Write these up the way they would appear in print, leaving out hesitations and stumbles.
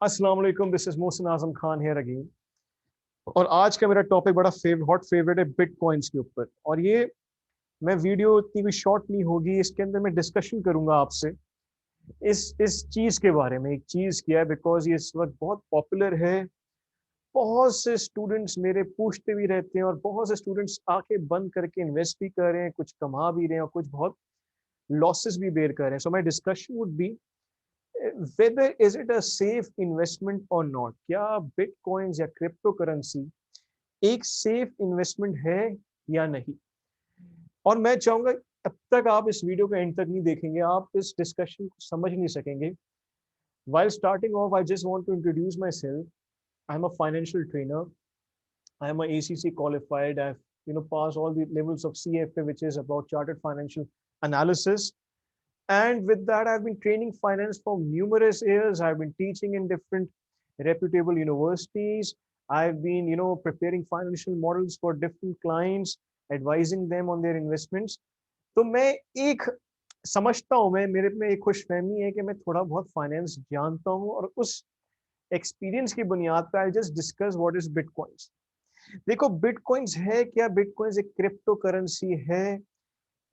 अस्सलाम वालेकुम, this is Mohsin Azam Khan here again. और आज का मेरा टॉपिक बड़ा हॉट फेवरेट है बिटकॉइंस के ऊपर। और ये मैं वीडियो इतनी भी शॉर्ट नहीं होगी, इसके अंदर मैं डिस्कशन करूंगा आपसे इस चीज के बारे में। एक चीज क्या है, बिकॉज ये इस वक्त बहुत पॉपुलर है। बहुत से स्टूडेंट्स मेरे पूछते भी रहते हैं और बहुत से स्टूडेंट्स आंखें बंद करके इन्वेस्ट भी कर रहे हैं, कुछ कमा भी रहे हैं और कुछ बहुत लॉसेस भी बेयर कर रहे हैं। So my discussion would be whether is it a safe investment or not। क्या बिटकॉइंस या क्रिप्टो करेंसी एक सेफ इन्वेस्टमेंट है या नहीं। और मैं चाहूंगा अब तक आप इस वीडियो को एंड तक नहीं देखेंगे, आप इस डिस्कशन को समझ नहीं सकेंगे। while starting off, I just want to introduce myself. I'm a financial trainer. I am a ACC qualified. I've passed all the levels of CFA, which is about chartered financial analysis. And with that, I've been training finance for numerous years. I've been teaching in different reputable universities. I've been, preparing financial models for different clients, advising them on their investments. तो मैं एक समझता हूँ, मैं मेरे में एक खुशफहमी है कि मैं थोड़ा बहुत फाइनेंस जानता हूँ, और उस एक्सपीरियंस की बुनियाद पर I just discuss what is bitcoins. देखो, बिटकॉइंस है क्या? बिटकॉइंस एक क्रिप्टो करेंसी है।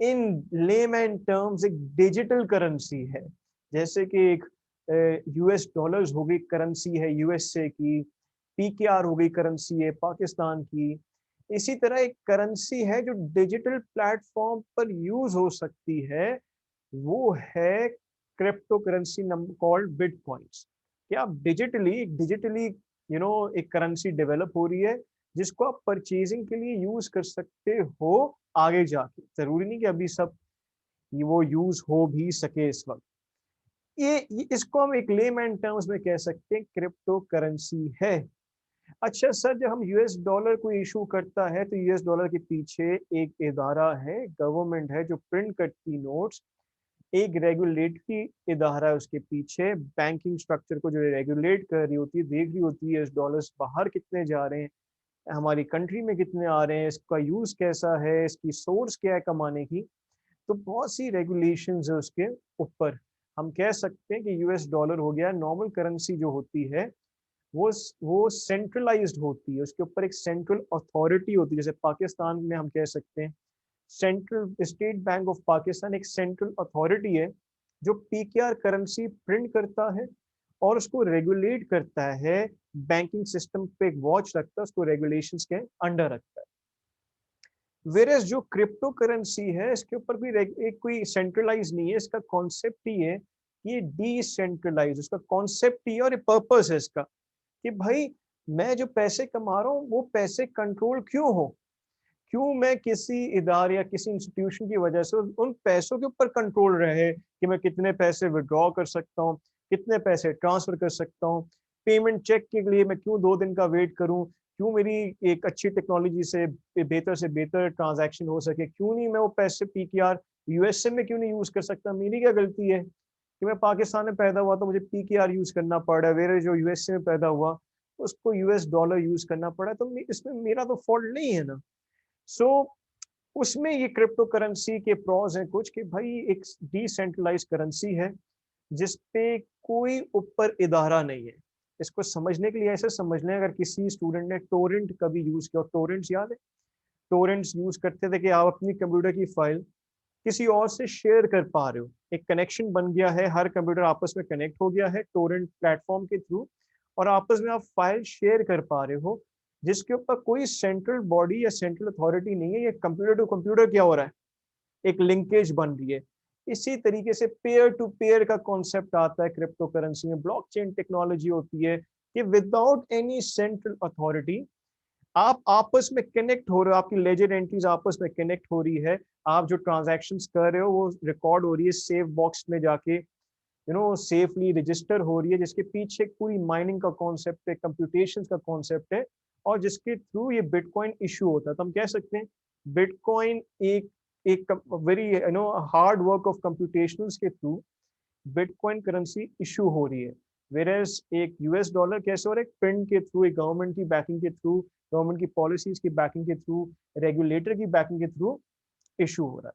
इन लेमैन टर्म्स एक डिजिटल करेंसी है। जैसे कि एक यूएस डॉलर्स हो गई, करेंसी है यूएसए की। पीकेआर हो गई, करेंसी है पाकिस्तान की। इसी तरह एक करेंसी है जो डिजिटल प्लेटफॉर्म पर यूज हो सकती है, वो है क्रिप्टो करेंसी कॉल्ड बिटकॉइंस। कि आप डिजिटली एक करेंसी डेवलप हो रही है, जिसको आप परचेजिंग के लिए यूज कर सकते हो आगे जाके। जरूरी नहीं कि अभी सब वो यूज हो भी सके इस वक्त। इसको हम एक लेमैन टर्म्स में कह सकते हैं क्रिप्टो करेंसी है। अच्छा सर, जब हम यूएस डॉलर को इशू करता है तो यूएस डॉलर के पीछे एक इदारा है, गवर्नमेंट है, जो प्रिंट करती नोट्स। एक रेगुलेटरी इदारा है उसके पीछे, बैंकिंग स्ट्रक्चर को जो रेगुलेट कर रही होती है, देख रही होती है इस डॉलर्स बाहर कितने जा रहे हैं, हमारी कंट्री में कितने आ रहे हैं, इसका यूज कैसा है, इसकी सोर्स क्या है कमाने की। तो बहुत सी रेगुलेशंस है उसके ऊपर। हम कह सकते हैं कि यूएस डॉलर हो गया नॉर्मल करेंसी जो होती है, वो सेंट्रलाइज्ड होती है, उसके ऊपर एक सेंट्रल अथॉरिटी होती है। जैसे पाकिस्तान में हम कह सकते हैं central state bank of Pakistan एक सेंट्रल अथॉरिटी है, जो पीकेआर करेंसी प्रिंट करता है और उसको रेगुलेट करता है। बैंकिंग सिस्टम पे एक वॉच रखता है, उसको रेगुलेशंस के अंडर रखता है। वेरेस जो क्रिप्टो करेंसी है, इसके ऊपर भी एक कोई सेंट्रलाइज नहीं है, इसका कॉन्सेप्ट ही है, ये डिसेंट्रलाइज, उसका कॉन्सेप्ट ही है और पर्पस है इसका कि भाई मैं जो पैसे कमा रहा हूँ वो पैसे कंट्रोल क्यों हो, क्यों मैं किसी इदारे या किसी इंस्टीट्यूशन की वजह से उन पैसों के ऊपर कंट्रोल रहे कि मैं कितने पैसे विड्रॉ कर सकता हूँ, कितने पैसे ट्रांसफर कर सकता हूँ। पेमेंट चेक के लिए मैं क्यों 2 दिन का वेट करूँ, क्यों मेरी एक अच्छी टेक्नोलॉजी से बेहतर ट्रांजैक्शन हो सके, क्यों नहीं मैं वो पैसे पीकेआर यूएसए में क्यों नहीं यूज कर सकता। मेरी क्या गलती है कि मैं पाकिस्तान में पैदा हुआ तो मुझे पीकेआर यूज करना पड़ा, मेरे जो यूएसए में पैदा हुआ उसको यूएस डॉलर यूज करना पड़ा, तो इसमें मेरा तो फॉल्ट नहीं है ना। सो उसमें ये क्रिप्टो करेंसी के प्रॉज हैं कुछ, कि भाई एक डिसेंट्रलाइज करेंसी है जिसपे कोई ऊपर इदारा नहीं है। इसको समझने के लिए ऐसे समझ लें, अगर किसी स्टूडेंट ने टोरेंट कभी यूज किया, टोरेंट्स याद है? टोरेंट्स यूज करते थे कि आप अपनी कंप्यूटर की फाइल किसी और से शेयर कर पा रहे हो, एक कनेक्शन बन गया है, हर कंप्यूटर आपस में कनेक्ट हो गया है टोरेंट प्लेटफॉर्म के थ्रू, और आपस में आप फाइल शेयर कर पा रहे हो, जिसके ऊपर कोई सेंट्रल बॉडी या सेंट्रल अथॉरिटी नहीं है। ये कंप्यूटर टू कंप्यूटर क्या हो रहा है, एक लिंकेज बन रही है। इसी तरीके से पेयर टू पेयर का कॉन्सेप्ट आता है क्रिप्टो करेंसी में। ब्लॉकचेन टेक्नोलॉजी होती है कि विदाउट एनी सेंट्रल अथॉरिटी आप आपस में कनेक्ट हो रहे हो, आपकी लेजर एंट्रीज आपस में कनेक्ट हो रही है, आप जो ट्रांजैक्शंस कर रहे हो वो रिकॉर्ड हो रही है सेफ बॉक्स में जाके, सेफली रजिस्टर हो रही है, जिसके पीछे पूरी माइनिंग का कॉन्सेप्ट है, कंप्यूटेशन का कॉन्सेप्ट है, और जिसके थ्रू ये बिटकॉइन इशू होता है। तो हम कह सकते हैं बिटकॉइन एक एक वेरी हार्ड वर्क ऑफ कंप्यूटेशनल्स के थ्रू बिटकॉइन करेंसी इशू हो रही है। वेरेस एक यूएस डॉलर कैसे हो रहा है, प्रिंट के थ्रू, एक गवर्नमेंट की बैकिंग के थ्रू, गवर्नमेंट की पॉलिसीज की बैकिंग के थ्रू, रेगुलेटर की बैकिंग के थ्रू इशू हो रहा है।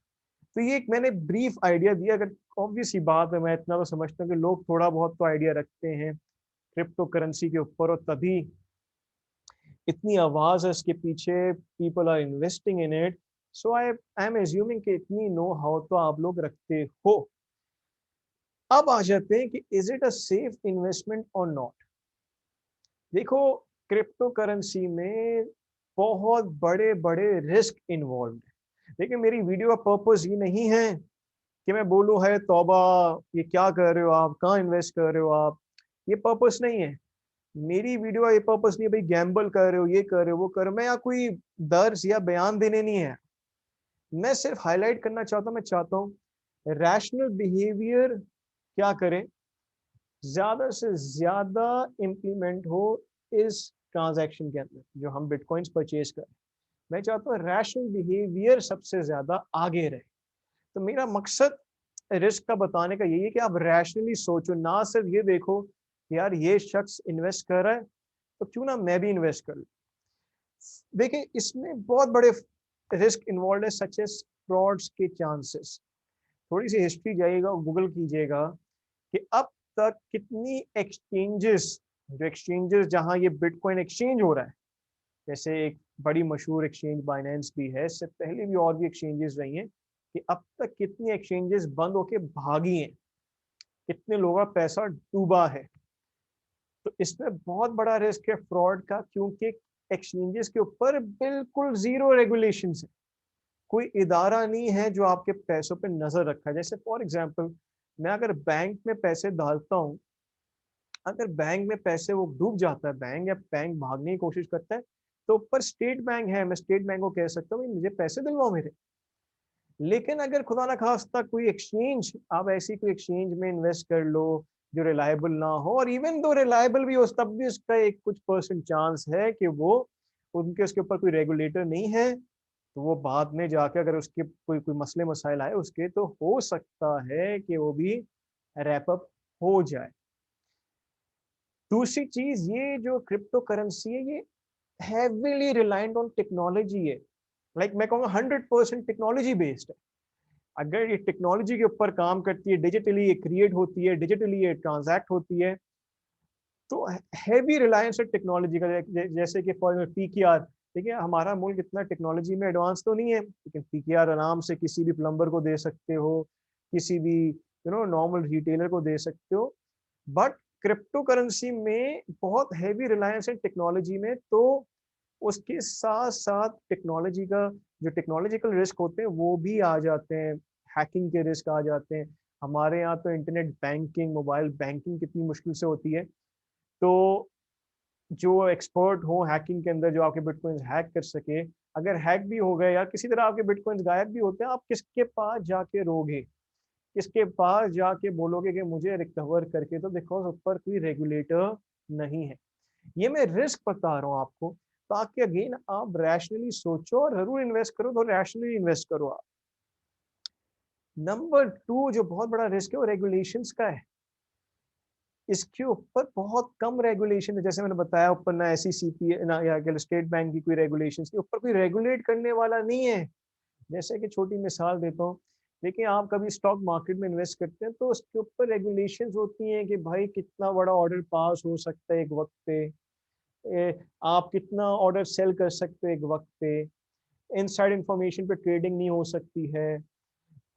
तो ये एक मैंने ब्रीफ आइडिया दिया। अगर ऑब्वियस ही बात है, मैं इतना तो समझता हूँ कि लोग थोड़ा बहुत तो आइडिया रखते हैं क्रिप्टो करेंसी के ऊपर, और तभी इतनी आवाज है इसके पीछे, people are investing in it. So I am assuming कि इतनी नो हाउ तो आप लोग रखते हो। अब आ जाते हैं कि is it a safe investment और नॉट। देखो, क्रिप्टो करेंसी में बहुत बड़े बड़े रिस्क इन्वॉल्व है। देखिए, मेरी वीडियो का पर्पस ये नहीं है कि मैं बोलूं है तौबा ये क्या कर रहे हो आप, कहाँ इन्वेस्ट कर रहे हो आप, ये पर्पस नहीं है। मेरी वीडियो का ये पर्पस नहीं है भाई गैम्बल कर रहे हो, ये कर रहे हो, वो कर रहे हो। मैं यहाँ कोई दर्ज या बयान देने नहीं है, मैं सिर्फ हाईलाइट करना चाहता हूँ। मैं चाहता हूँ रैशनल बिहेवियर क्या करें, ज्यादा से ज्यादा इम्प्लीमेंट हो इस ट्रांजैक्शन के अंदर जो हम बिटकॉइंस परचेज करें। मैं चाहता हूँ रैशनल बिहेवियर सबसे ज्यादा आगे रहे। तो मेरा मकसद रिस्क का बताने का यही है कि आप रैशनली सोचो, ना सिर्फ ये देखो कि यार ये शख्स इन्वेस्ट कर रहा है तो क्यों ना मैं भी इन्वेस्ट कर लूं। देखिए, इसमें बहुत बड़े रिस्क इन्वॉल्व है, सच एज फ्रॉड्स के चांसेस। थोड़ी सी हिस्ट्री जाइएगा, गूगल कीजिएगा कि अब तक कितनी एक्सचेंजेस, जो एक्सचेंजेस जहां ये बिटकॉइन एक्सचेंज हो रहा है, जैसे एक बड़ी मशहूर एक्सचेंज बाइनेंस भी है, इससे पहले भी और भी एक्सचेंजेस रही हैं, कि अब तक कितनी एक्सचेंजेस बंद होके भागी हैं, कितने लोगों का पैसा डूबा है। तो इसमें बहुत बड़ा रिस्क है फ्रॉड का, क्योंकि एक्सचेंजेस के ऊपर बिल्कुल जीरो रेगुलेशन है। कोई इदारा नहीं है जो आपके पैसों पे नजर रखा है। जैसे फॉर एग्जांपल, मैं अगर बैंक में पैसे डालता हूँ, अगर बैंक में पैसे वो डूब जाता है बैंक, या बैंक भागने की कोशिश करता है, तो ऊपर स्टेट बैंक है, मैं स्टेट बैंक को कह सकता हूँ मुझे पैसे दिलवाओ मेरे। लेकिन अगर खुदा ना खास्ता कोई एक्सचेंज, आप ऐसी कोई एक्सचेंज में इन्वेस्ट कर लो जो रिलायबल ना हो, और इवन दो रिलायबल भी हो तब भी उसका एक कुछ परसेंट चांस है कि वो, उनके उसके ऊपर कोई रेगुलेटर नहीं है, तो वो बाद में जाके अगर उसके कोई कोई मसले मसाइल आए उसके, तो हो सकता है कि वो भी रैप अप हो जाए। दूसरी चीज, ये जो क्रिप्टो करेंसी है ये हैवीली रिलायंट ऑन टेक्नोलॉजी है। मैं कहूँगा 100% टेक्नोलॉजी बेस्ड है। अगर ये टेक्नोलॉजी के ऊपर काम करती है, डिजिटली ये क्रिएट होती है, डिजिटली ये ट्रांजैक्ट होती है, तो हैवी रिलायंस है टेक्नोलॉजी का। जैसे कि फॉर पीकेआर, देखिए हमारा मुल्क इतना टेक्नोलॉजी में एडवांस तो नहीं है, लेकिन पीकेआर आराम से किसी भी प्लम्बर को दे सकते हो, किसी भी नॉर्मल रिटेलर को दे सकते हो। बट क्रिप्टो करेंसी में बहुत हैवी रिलायंस है टेक्नोलॉजी में, तो उसके साथ साथ टेक्नोलॉजी का जो टेक्नोलॉजिकल रिस्क होते हैं वो भी आ जाते हैं, हैकिंग के रिस्क आ जाते हैं। हमारे यहाँ तो इंटरनेट बैंकिंग, मोबाइल बैंकिंग कितनी मुश्किल से होती है, तो जो एक्सपर्ट हो हैकिंग के अंदर, जो आपके बिटकॉइंस हैक कर सके, अगर हैक भी हो गए या किसी तरह आपके बिटकॉइंस गायब भी होते हैं, आप किसके पास जाके रोगे, किसके पास जाके बोलोगे कि मुझे रिकवर करके, तो बिकॉज ऊपर कोई रेगुलेटर नहीं है। ये मैं रिस्क बता रहा हूँ आपको, ताकि अगेन आप रैशनली सोचो और जरूर इन्वेस्ट करो, तो रैशनली इन्वेस्ट करो आप। नंबर 2 जो बहुत बड़ा रिस्क है वो रेगुलेशंस का है। इसके ऊपर बहुत कम रेगुलेशन है, जैसे मैंने बताया ऊपर, ना SEC ना या स्टेट बैंक की कोई रेगुलेशन के ऊपर कोई रेगुलेट करने वाला नहीं है। जैसे कि छोटी मिसाल देता हूँ, देखिए आप कभी स्टॉक मार्केट में इन्वेस्ट करते हैं तो उसके ऊपर रेगुलेशंस होती हैं कि भाई कितना बड़ा ऑर्डर पास हो सकता है एक वक्त पे, आप कितना ऑर्डर सेल कर सकते हो एक वक्त पे, इनसाइड इंफॉर्मेशन पे ट्रेडिंग नहीं हो सकती है,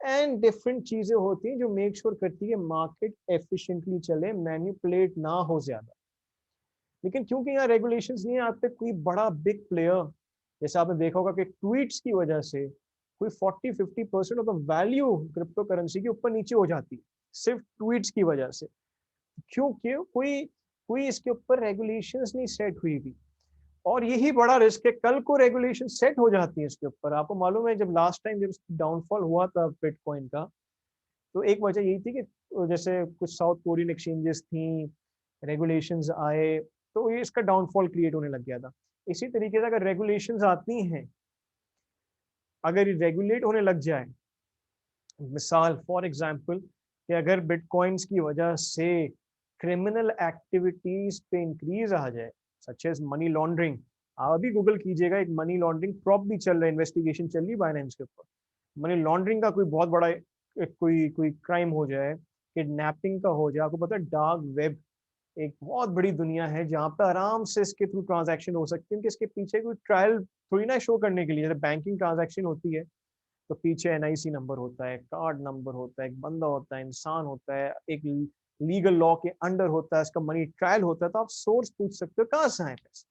एंड डिफरेंट चीजें होती हैं जो मेक श्योर करती है मार्केट एफिशिएंटली चले, मैनिपुलेट ना हो ज्यादा। लेकिन क्योंकि यहाँ रेगुलेशंस नहीं आते, कोई बड़ा बिग प्लेयर, जैसे आपने देखा होगा कि ट्वीट्स की वजह से कोई 40-50% of the value crypto currency के ऊपर नीचे हो जाती है, सिर्फ ट्वीट्स की वजह से, क्योंकि कोई कोई इसके ऊपर रेगुलेशंस नहीं सेट हुई थी। और यही बड़ा रिस्क है, कल को रेगुलेशन सेट हो जाती है इसके ऊपर। आपको मालूम है जब लास्ट टाइम जब डाउनफॉल हुआ था बिटकॉइन का, तो एक वजह यही थी कि जैसे कुछ साउथ कोरियन एक्सचेंजेस थी, रेगुलेशंस आए, तो ये इसका डाउनफॉल क्रिएट होने लग गया था। इसी तरीके से अगर रेगुलेशंस आती हैं, अगर ये रेगुलेट होने लग जाए, मिसाल फॉर एग्जांपल कि अगर बिटकॉइंस की वजह से क्रिमिनल एक्टिविटीज पे इंक्रीज आ जाए, सच एज मनी लॉन्ड्रिंग, आप अभी गूगल कीजिएगा, एक मनी लॉन्ड्रिंग प्रॉप भी चल रहा है, इन्वेस्टिगेशन चल रही है बाइनेंस के ऊपर। मनी लॉन्ड्रिंग का कोई बहुत बड़ा कोई कोई क्राइम हो जाए, किडनैपिंग का हो जाए, आपको पता है डार्क वेब एक बहुत बड़ी दुनिया है जहाँ पे आराम से इसके थ्रू ट्रांजैक्शन हो सकती है, कि इसके पीछे कोई ट्रायल थोड़ी ना शो करने के लिए। जैसे बैंकिंग ट्रांजैक्शन होती है तो पीछे एनआईसी नंबर होता है, कार्ड नंबर होता है, एक बंदा होता है, इंसान होता है, एक लीगल लॉ के अंडर होता है, इसका मनी ट्रायल होता है, तो आप सोर्स पूछ सकते हो कहाँ से आए पैसे।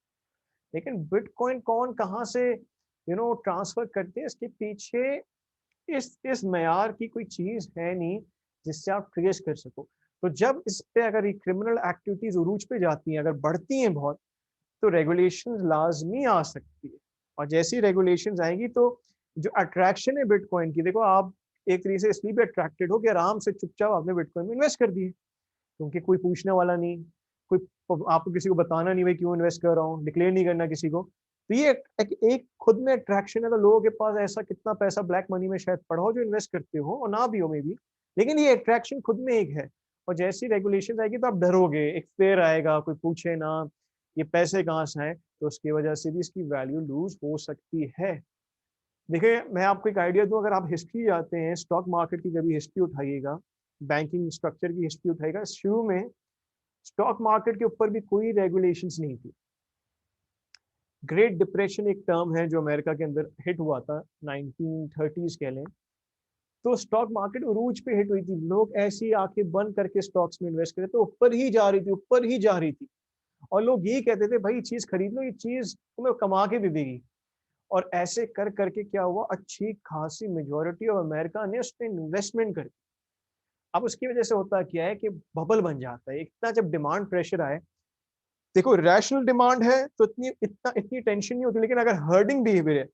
लेकिन बिटकॉइन कौन कहाँ से ट्रांसफर करते हैं, इसके पीछे इस मयार की कोई चीज है नहीं जिससे आप ट्रेस कर सको। तो जब इस पे अगर ये क्रिमिनल एक्टिविटीज उरूज पे जाती हैं, अगर बढ़ती हैं बहुत, तो रेगुलेशंस लाजमी आ सकती है। और जैसी रेगुलेशंस आएंगी तो जो अट्रैक्शन है बिटकॉइन की, देखो आप एक तरीके से इसलिए भी अट्रैक्टेड हो कि आराम से चुपचाप आपने बिटकॉइन में इन्वेस्ट कर दिए, क्योंकि कोई पूछने वाला नहीं, कोई आपको किसी को बताना नहीं भाई क्यों इन्वेस्ट कर रहा हूँ, डिक्लेयर नहीं करना किसी को। तो ये एक खुद में अट्रैक्शन है। तो लोगों के पास ऐसा कितना पैसा ब्लैक मनी में शायद पड़ा हो जो इन्वेस्ट करते हो, और ना भी हो मे बी, लेकिन ये अट्रैक्शन खुद में एक है। और जैसी रेगुलेशन आएगी तो आप डरोगे, एक फेयर आएगा, कोई पूछे ना ये पैसे कहाँ से आए, तो उसकी वजह से भी इसकी वैल्यू लूज हो सकती है। देखिए मैं आपको एक आइडिया दूं, अगर आप हिस्ट्री जाते हैं, स्टॉक मार्केट की कभी हिस्ट्री उठाइएगा, बैंकिंग स्ट्रक्चर की हिस्ट्री उठाइएगा, शुरू में स्टॉक मार्केट के ऊपर भी कोई रेगुलेशंस नहीं थी। ग्रेट डिप्रेशन एक टर्म है जो अमेरिका के अंदर हिट हुआ था, 1930s कह लें, तो स्टॉक मार्केट उरूज पे हिट हुई थी। लोग ऐसी आंखें बंद करके स्टॉक्स में इन्वेस्ट करे, तो ऊपर ही जा रही थी, ऊपर ही जा रही थी। और लोग यही कहते थे भाई चीज खरीद लो, ये चीज तुम्हें कमा के दे देगी। और ऐसे कर करके क्या हुआ, अच्छी खासी मेजोरिटी ऑफ अमेरिका ने उस पर इन्वेस्टमेंट करी। अब उसकी वजह से होता क्या है कि बबल बन जाता है। इतना जब डिमांड प्रेशर आए, देखो रैशनल डिमांड है तो इतनी टेंशन नहीं होती, लेकिन अगर हर्डिंग बिहेवियर है,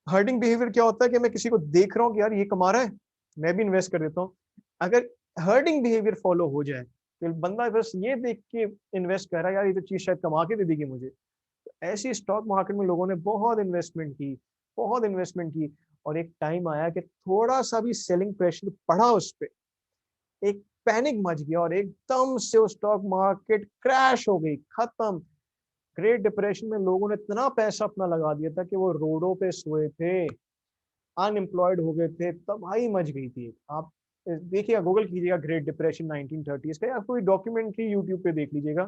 हर्डिंग बिहेवियर क्या होता है कि मैं किसी को देख रहा हूँ कि यार ये कमा रहा है, मैं भी इन्वेस्ट कर देता हूँ। अगर हर्डिंग बिहेवियर फॉलो हो जाए तो बंदा बस ये देख के इन्वेस्ट कर रहा है, यार ये तो चीज शायद कमा के दे देगी मुझे, तो ऐसी स्टॉक मार्केट में लोगों ने बहुत इन्वेस्टमेंट की, बहुत इन्वेस्टमेंट की। और एक टाइम आया कि थोड़ा सा भी सेलिंग प्रेशर पड़ा उस पर, एक पैनिक मच गया और एकदम से वो स्टॉक मार्केट क्रैश हो गई, खत्म। ग्रेट डिप्रेशन में लोगों ने इतना पैसा अपना लगा दिया था कि वो रोडों पे सोए थे, अनएम्प्लॉयड हो गए थे, तबाही मच गई थी। आप देखिएगा, गूगल कीजिएगा ग्रेट डिप्रेशन 1930s का, या कोई डॉक्यूमेंट्री यूट्यूब पे देख लीजिएगा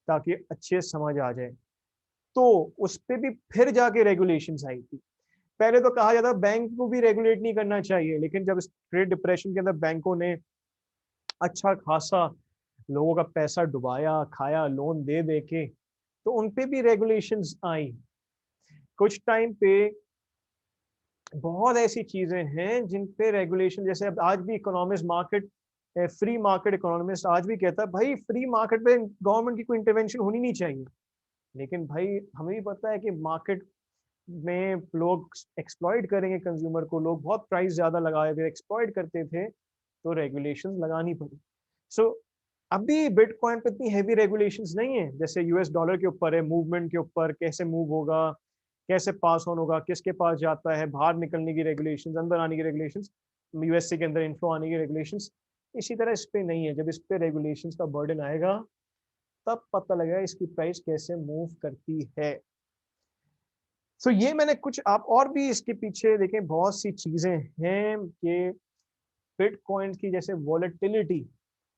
ताकि अच्छे समझ आ जाए। तो उस पे भी फिर जाके रेगुलेशंस आई थी। पहले तो कहा जाता बैंक को भी रेगुलेट नहीं करना चाहिए, लेकिन जब इस ग्रेट डिप्रेशन के अंदर बैंकों ने अच्छा खासा लोगों का पैसा डुबाया, खाया लोन दे दे के, तो उन पे भी रेगुलेशंस आई। कुछ टाइम पे बहुत ऐसी चीजें हैं जिन पे रेगुलेशन, जैसे अब आज भी economist market, free market economist आज भी कहता है भाई फ्री मार्केट पे गवर्नमेंट की कोई इंटरवेंशन होनी नहीं चाहिए। लेकिन भाई हमें भी पता है कि मार्केट में लोग एक्सप्लॉइट करेंगे कंज्यूमर को, लोग बहुत प्राइस ज्यादा लगाए थे, एक्सप्लॉइट करते थे, तो रेगुलेशंस लगानी पड़ी। सो अभी बिटकॉइन पे इतनी हैवी रेगुलेशंस नहीं है जैसे यूएस डॉलर के ऊपर है, मूवमेंट के ऊपर, कैसे मूव होगा, कैसे पास ऑन होगा, किसके पास जाता है, बाहर निकलने की रेगुलेशंस, अंदर आने की रेगुलेशंस, यूएसए के अंदर इन्फ्लो आने की रेगुलेशंस। इसी तरह इस पे नहीं है। जब इस पे रेगुलेशंस का बर्डन आएगा तब पता लगेगा इसकी प्राइस कैसे मूव करती है। सो ये मैंने कुछ, आप और भी इसके पीछे देखें बहुत सी चीजें हैं कि बिटकॉइन की जैसे वॉलेटिलिटी,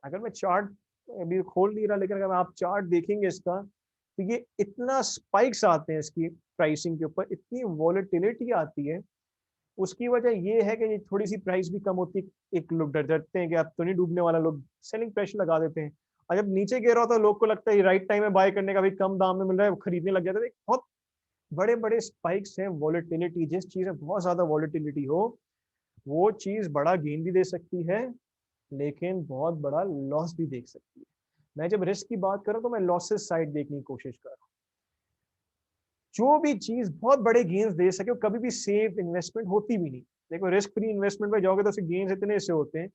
अगर मैं चार्ट अभी खोल नहीं रहा, लेकिन अगर आप चार्ट देखेंगे इसका, तो ये इतना स्पाइक्स आते हैं इसकी प्राइसिंग के ऊपर, इतनी वॉलेटिलिटी आती है। उसकी वजह ये है कि ये थोड़ी सी प्राइस भी कम होती है, एक लोग डरते हैं कि अब तो नहीं डूबने वाला, लोग सेलिंग प्रेशर लगा देते हैं। और जब नीचे गिर रहा होता है लोग को लगता है राइट टाइम है बाय करने का, भी कम दाम में मिल रहा है, वो खरीदने लग जाते हैं। बहुत बड़े बड़े स्पाइक्स हैं वॉलेटिलिटी। जिस चीज में बहुत ज्यादा वॉलेटिलिटी हो वो चीज बड़ा गेन भी दे सकती है, लेकिन बहुत बड़ा लॉस भी देख सकती है। मैं जब रिस्क की बात कर रहा हूँ तो मैं लॉसेस साइड देखने की कोशिश कर रहा हूँ। जो भी चीज बहुत बड़े गेन्स दे सके वो कभी भी सेफ इन्वेस्टमेंट होती भी नहीं। देखो रिस्क फ्री इन्वेस्टमेंट में जाओगे तो उसके गेन्स इतने से होते हैं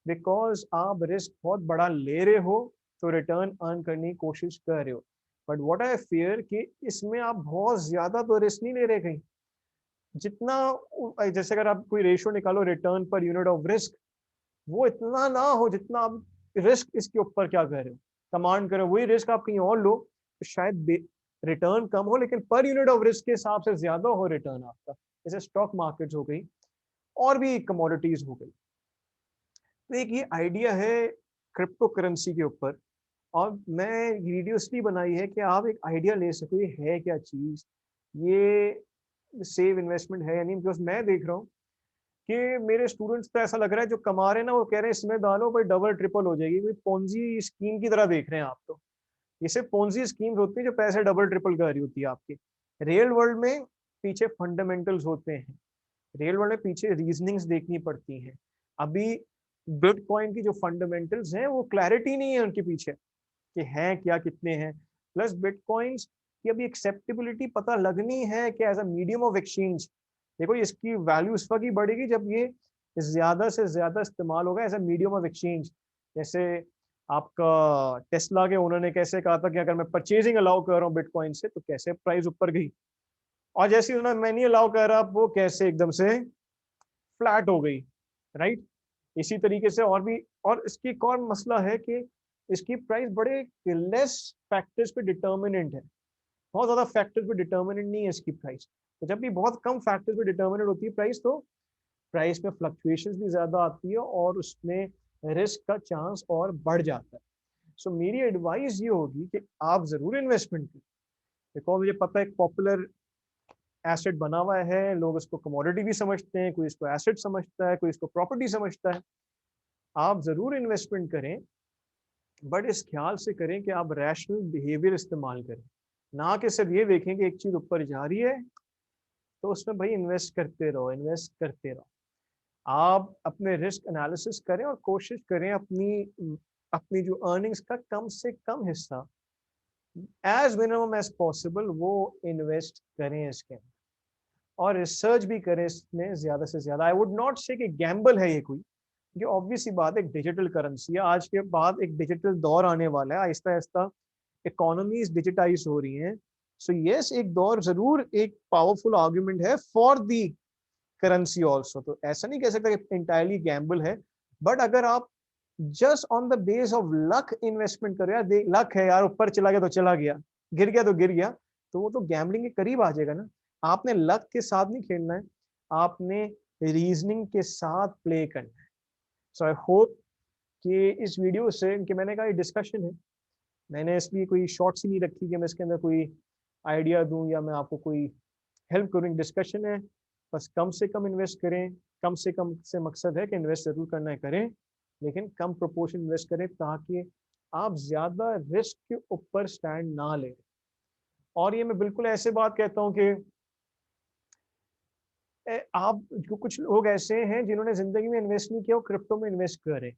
बिकॉज आप रिस्क बहुत बड़ा ले रहे हो, तो रिटर्न अर्न करने की कोशिश कर रहे हो। बट व्हाट आई फियर कि इसमें आप बहुत ज्यादा तो रिस्क नहीं ले रहे कहीं। जितना, जैसे अगर आप कोई रेशियो निकालो return per unit of risk, वो इतना ना हो जितना आप रिस्क इसके ऊपर क्या कर रहे हो, कमांड कर रहे हो। वही रिस्क आप कहीं और लो तो शायद रिटर्न कम हो, लेकिन पर यूनिट ऑफ रिस्क के हिसाब से ज्यादा हो रिटर्न आपका। जैसे स्टॉक मार्केट्स हो गई और भी कमोडिटीज हो गई। तो एक ये आइडिया है क्रिप्टो करेंसी के ऊपर और मैं वीडियो इसलिए बनाई है कि आप एक आइडिया ले सको ये है क्या चीज़, ये सेव इन्वेस्टमेंट है या नहीं। बिकॉज़ मैं देख रहा हूँ कि मेरे स्टूडेंट्स तो ऐसा लग रहा है जो कमा रहे हैं ना, वो कह रहे हैं इसमें डालो भाई डबल ट्रिपल हो जाएगी। कोई पोंजी स्कीम की तरह देख रहे हैं आप तो। ये सिर्फ पोंजी स्कीम्स होती है जो पैसे डबल ट्रिपल कर रही होती है आपके। रियल वर्ल्ड में पीछे फंडामेंटल्स होते हैं। रियल वर्ल्ड में पीछे रीजनिंग्स देखनी पड़ती हैं। अभी बिटकॉइन की जो फंडामेंटल्स हैं वो क्लैरिटी नहीं है उनके पीछे कि हैं क्या, कितने हैं। प्लस बिटकॉइंस की अभी एक्सेप्टेबिलिटी पता लगनी है कि as a medium of exchange. देखो इसकी वैल्यू उस वक्त ही बढ़ेगी जब ये ज्यादा से ज्यादा इस्तेमाल होगा as a medium of exchange. जैसे आपका टेस्ला के ओनर ने कैसे कहा था कि अगर मैं परचेजिंग अलाउ कर रहा हूँ बिटकॉइन से तो कैसे प्राइस ऊपर गई, और जैसे उन्होंने मैं नहीं अलाउ कर रहा वो कैसे एकदम से फ्लैट हो गई। राइट। इसी तरीके से और भी, और इसकी एक और मसला है कि इसकी प्राइस बड़े लेस फैक्टर्स पे डिटर्मिनेंट है। बहुत ज्यादा फैक्टर्स पे डिटर्मिनेंट नहीं है इसकी प्राइस। तो जब भी बहुत कम फैक्टर्स पे डिटर्मिनेंट होती है प्राइस, तो प्राइस में फ्लक्चुएशंस भी ज्यादा आती है और उसमें रिस्क का चांस और बढ़ जाता है। सो मेरी एडवाइस ये होगी कि आप जरूर इन्वेस्टमेंट करें। देखो मुझे पता है एक पॉपुलर एसेट बना हुआ है, लोग इसको कमोडिटी भी समझते हैं, कोई इसको एसेट समझता है, कोई इसको प्रॉपर्टी समझता है। आप जरूर इन्वेस्टमेंट करें, बट इस ख्याल से करें कि आप रैशनल बिहेवियर इस्तेमाल करें, ना कि सिर्फ ये देखें कि एक चीज ऊपर जा रही है तो उसमें भाई इन्वेस्ट करते रहो, इन्वेस्ट करते रहो। आप अपने रिस्क एनालिसिस करें और कोशिश करें अपनी अपनी जो अर्निंग्स का कम से कम हिस्सा एज मिनिमम एज पॉसिबल वो इन्वेस्ट करें इसके, और रिसर्च भी करें इसमें ज्यादा से ज्यादा। आई वुड नॉट से कि गैम्बल है ये कोई, ये ऑब्वियस सी बात है, एक डिजिटल करेंसी है। आज के बाद एक डिजिटल दौर आने वाला है, आहिस्ता आहिस्ता इकोनॉमीज डिजिटाइज हो रही हैं। सो यस, एक दौर जरूर एक पावरफुल आर्ग्यूमेंट है फॉर दी करेंसी ऑल्सो। तो ऐसा नहीं कह सकता कि इंटायरली गैम्बल है, बट अगर आप just on the base of luck investment करो, यार लक है यार, ऊपर चला गया तो चला गया, गिर गया तो गिर गया, तो वो तो गैम्बलिंग के करीब आ जाएगा ना। आपने लक के साथ नहीं खेलना है, आपने रीजनिंग के साथ प्ले करना है। सो आई होप कि इस वीडियो से, कि मैंने कहा ये डिस्कशन है, मैंने इसलिए कोई शॉर्ट्स ही नहीं रखी कि मैं इसके अंदर कोई आइडिया दूं या मैं आपको कोई हेल्प करूं। डिस्कशन है, बस कम से कम इन्वेस्ट करें। कम से मकसद है कि इन्वेस्ट जरूर करना है करें, लेकिन कम प्रोपोर्शन इन्वेस्ट करें ताकि आप ज्यादा रिस्क के ऊपर स्टैंड ना लें। और ये मैं बिल्कुल ऐसे बात कहता हूँ कि आप जो कुछ लोग ऐसे हैं जिन्होंने जिंदगी में इन्वेस्ट नहीं किया वो क्रिप्टो में इन्वेस्ट करें।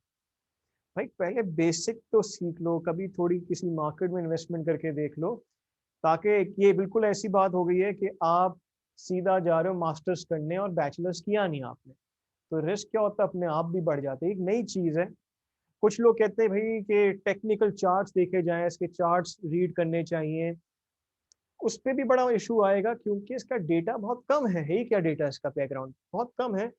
भाई पहले बेसिक तो सीख लो, कभी थोड़ी किसी मार्केट में इन्वेस्टमेंट करके देख लो, ताकि ये बिल्कुल ऐसी बात हो गई है कि आप सीधा जा रहे हो मास्टर्स करने और बैचलर्स किया नहीं आपने, तो रिस्क क्या होता है अपने आप भी बढ़ जाते हैं। एक नई चीज है, कुछ लोग कहते हैं भाई कि टेक्निकल चार्ट्स देखे जाएं, इसके चार्ट्स रीड करने चाहिए। उस पर भी बड़ा इशू आएगा क्योंकि इसका डेटा बहुत कम है ही क्या, डेटा इसका बैकग्राउंड बहुत कम है।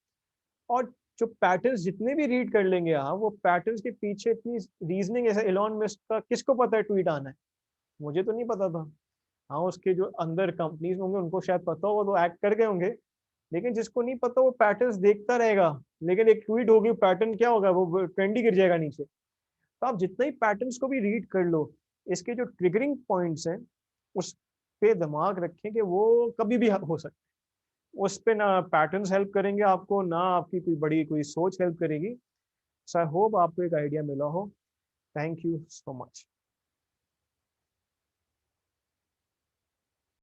और जो पैटर्न्स जितने भी रीड कर लेंगे आप, वो पैटर्न्स के पीछे इतनी रीजनिंग, ऐसा एलॉन मस्क का किसको पता है ट्वीट आना है, मुझे तो नहीं पता था। हाँ उसके जो अंदर कंपनीज होंगे उनको शायद पता हो, वो तो एक्ट कर गए होंगे, लेकिन जिसको नहीं पता वो पैटर्न्स देखता रहेगा। लेकिन एक ट्वीट होगी, पैटर्न क्या होगा, वो ट्रेंड ही गिर जाएगा नीचे। तो आप जितना ही पैटर्न्स को भी रीड कर लो, इसके जो ट्रिगरिंग पॉइंट्स हैं उस पे दिमाग रखें कि वो कभी भी हो सकते हैं। उस पे ना पैटर्न्स हेल्प करेंगे आपको, ना आपकी कोई बड़ी कोई सोच हेल्प करेगी। सो आई होप आपको एक आइडिया मिला हो। Thank you so much.